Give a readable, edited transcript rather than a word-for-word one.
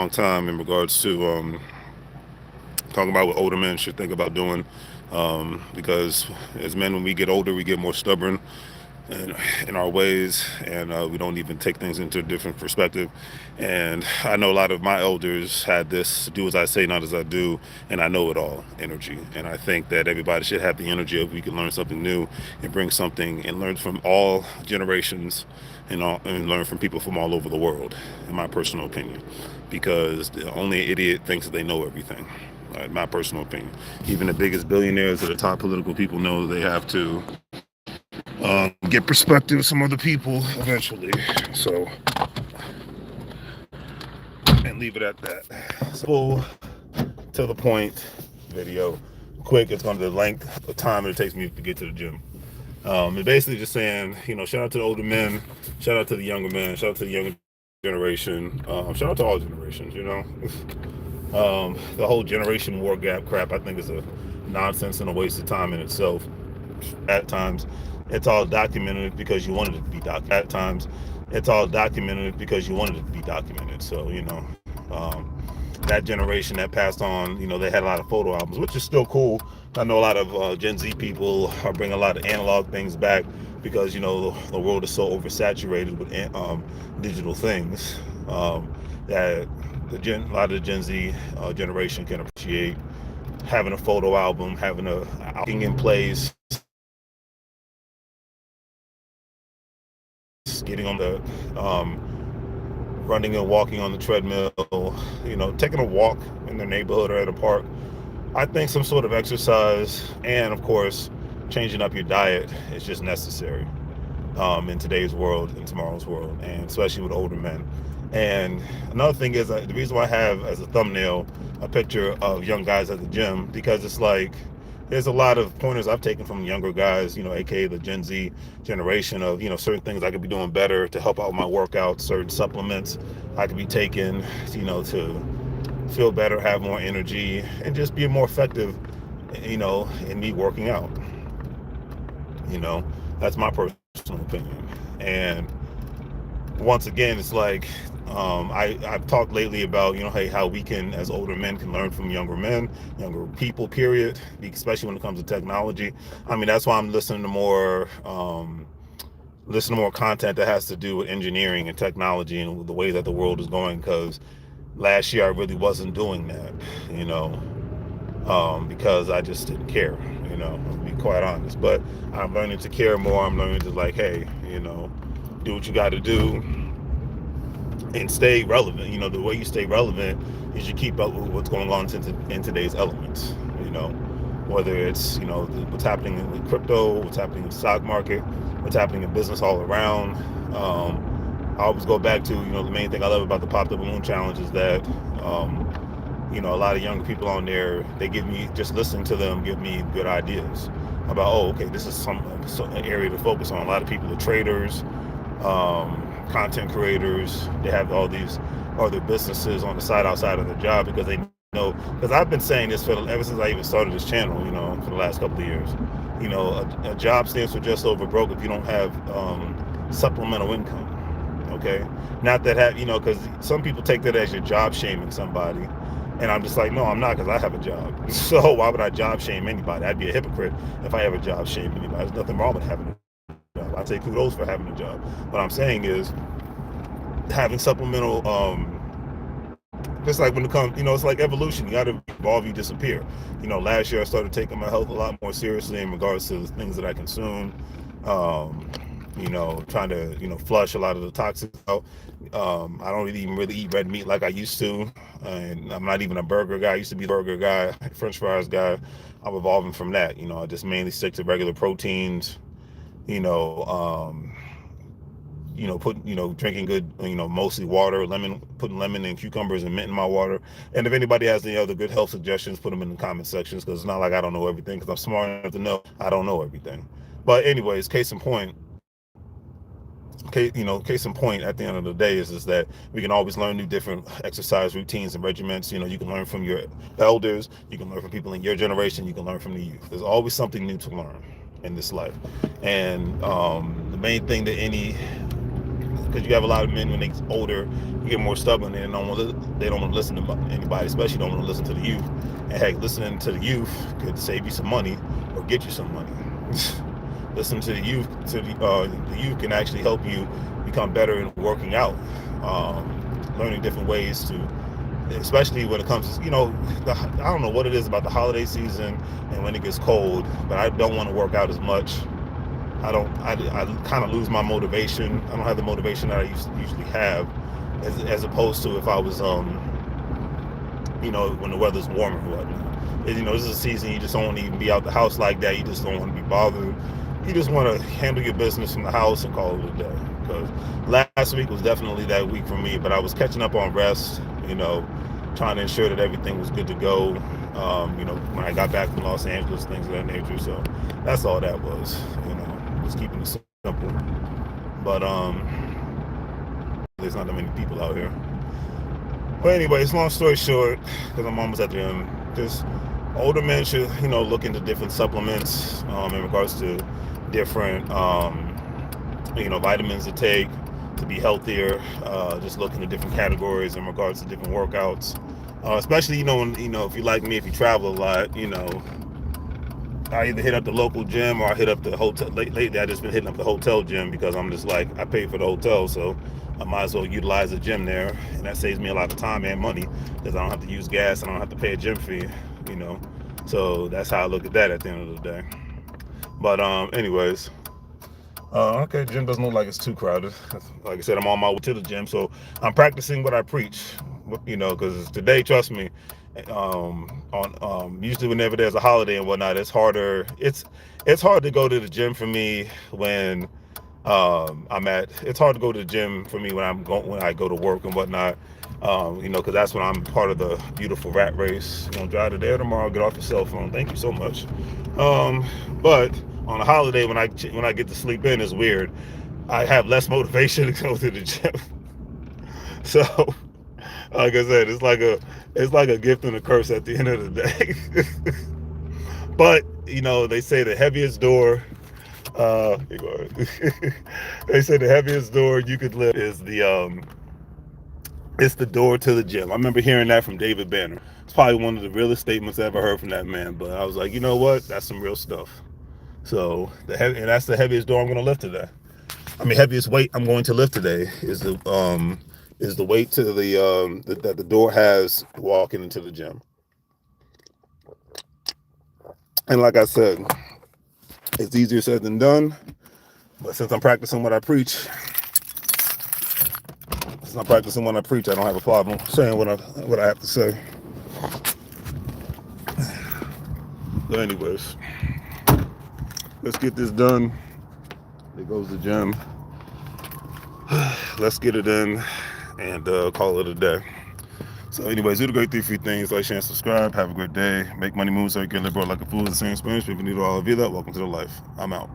long time in regards to talking about what older men should think about doing. Because as men, when we get older, we get more stubborn in, in our ways, and we don't even take things into a different perspective. And I know a lot of my elders had this "do as I say, not as I do," and I know it all energy. And I think that everybody should have the energy of we can learn something new and bring something and learn from all generations and learn from people from all over the world, in my personal opinion. Because the only idiot thinks that they know everything. My personal opinion. Even the biggest billionaires or the top political people know they have to get perspective from other people eventually. So, and leave it at that. So, to the point video. Quick, it's going to the length of time it takes me to get to the gym. It's basically just saying, shout out to the older men, shout out to the younger men, shout out to the younger generation, shout out to all generations. The whole generation war gap crap, I think, is a nonsense and a waste of time in itself. At times, it's all documented because you wanted it to be documented. At times, it's all documented because you wanted it to be documented. So, that generation that passed on, they had a lot of photo albums, which is still cool. I know a lot of Gen Z people are bringing a lot of analog things back because, the world is so oversaturated with digital things that a lot of the Gen Z generation can appreciate having a photo album, having a outing in place, getting on the running and walking on the treadmill, taking a walk in their neighborhood or at a park. I think some sort of exercise and, of course, changing up your diet is just necessary in today's world, in tomorrow's world, and especially with older men. And another thing is the reason why I have as a thumbnail a picture of young guys at the gym, because it's like there's a lot of pointers I've taken from younger guys, aka the Gen Z generation of, certain things I could be doing better to help out my workouts, certain supplements I could be taking, to feel better, have more energy, and just be more effective, in me working out. That's my personal opinion. And once again, it's like I've talked lately about, hey, how we can, as older men, can learn from younger men, younger people, period, especially when it comes to technology. I mean, that's why I'm listening to more content that has to do with engineering and technology and the way that the world is going, because last year I really wasn't doing that, because I just didn't care, to be quite honest. But I'm learning to care more. I'm learning to, like, hey, do what you got to do and stay relevant. The way you stay relevant is you keep up with what's going on in today's elements. Whether it's what's happening in crypto, what's happening in the stock market, what's happening in business all around. I always go back to the main thing I love about the Pop the Balloon Challenge is that a lot of younger people on there, they give me, just listening to them, give me good ideas about, oh, okay, this is some an area to focus on. A lot of people are traders, content creators. They have all these other businesses on the side outside of their job because they know. Because I've been saying this ever since I even started this channel. For the last couple of years. A job stands for just over broke if you don't have supplemental income. Okay, not that because some people take that as you're job shaming somebody. And I'm just like, no, I'm not, because I have a job. So why would I job shame anybody? I'd be a hypocrite if I ever job shame anybody. There's nothing wrong with having a job. I take kudos for having a job. What I'm saying is having supplemental, just like when it comes, it's like evolution. You got to evolve, you disappear. Last year I started taking my health a lot more seriously in regards to the things that I consume. Trying to, flush a lot of the toxins out. I don't really eat red meat like I used to. And I'm not even a burger guy. I used to be a burger guy, French fries guy. I'm evolving from that. I just mainly stick to regular proteins, you know, um, drinking good, mostly water, putting lemon and cucumbers and mint in my water. And if anybody has any other good health suggestions, put them in the comment sections, because it's not like I don't know everything, because I'm smart enough to know I don't know everything. But anyways, case in point, at the end of the day is that we can always learn new different exercise routines and regiments. You can learn from your elders, you can learn from people in your generation, you can learn from the youth. There's always something new to learn in this life. And the main thing that any because you have a lot of men when they get older, you get more stubborn and they don't want to listen to anybody, especially don't want to listen to the youth. And heck, listening to the youth could save you some money or get you some money. Listen to the youth. The youth can actually help you become better in working out, learning different ways to, especially when it comes to, I don't know what it is about the holiday season and when it gets cold, but I don't want to work out as much. I kind of lose my motivation. I don't have the motivation that I usually have, as opposed to if I was, when the weather's warmer and whatnot. This is a season you just don't want to even be out the house like that. You just don't want to be bothered. You just want to handle your business from the house and call it a day. Because last week was definitely that week for me, but I was catching up on rest, trying to ensure that everything was good to go. When I got back from Los Angeles, things of that nature. So that's all that was, just keeping it simple. But there's not that many people out here. But anyways, long story short, because I'm almost at the end, just older men should, look into different supplements in regards to different, vitamins to take to be healthier. Just look into different categories in regards to different workouts. Especially, when, if you like me, if you travel a lot, I either hit up the local gym or I hit up the hotel. Lately, I just been hitting up the hotel gym because I'm just like, I pay for the hotel, so I might as well utilize the gym there, and that saves me a lot of time and money because I don't have to use gas, I don't have to pay a gym fee, So that's how I look at that at the end of the day. But anyways, okay, gym doesn't look like it's too crowded. Like I said, I'm on my way to the gym, so I'm practicing what I preach. Because today, trust me, usually whenever there's a holiday and whatnot, it's harder. It's hard to go to the gym for me when it's hard to go to the gym for me when I go to work and whatnot. Because that's when I'm part of the beautiful rat race. Drive to there tomorrow. Get off your cell phone. Thank you so much. But on a holiday when I get to sleep in, it's weird. I have less motivation to go to the gym. So, like I said, it's like a gift and a curse at the end of the day. But they say the heaviest door. They say the heaviest door you could lift is it's the door to the gym. I remember hearing that from David Banner. It's probably one of the realest statements I ever heard from that man. But I was like, you know what? That's some real stuff. So and that's the heaviest door I'm going to lift today. Heaviest weight I'm going to lift today is the weight to that the door has walking into the gym. And like I said, it's easier said than done. But since I'm practicing what I preach, I don't have a problem saying what I have to say. But anyways, let's get this done. There goes the gym. Let's get it in and call it a day. So anyways, do the great 3 free things. Like, share, and subscribe. Have a great day. Make money move so you can live broad like a fool. The same Spanish. Bienvenido a la vida. Welcome to the life. I'm out.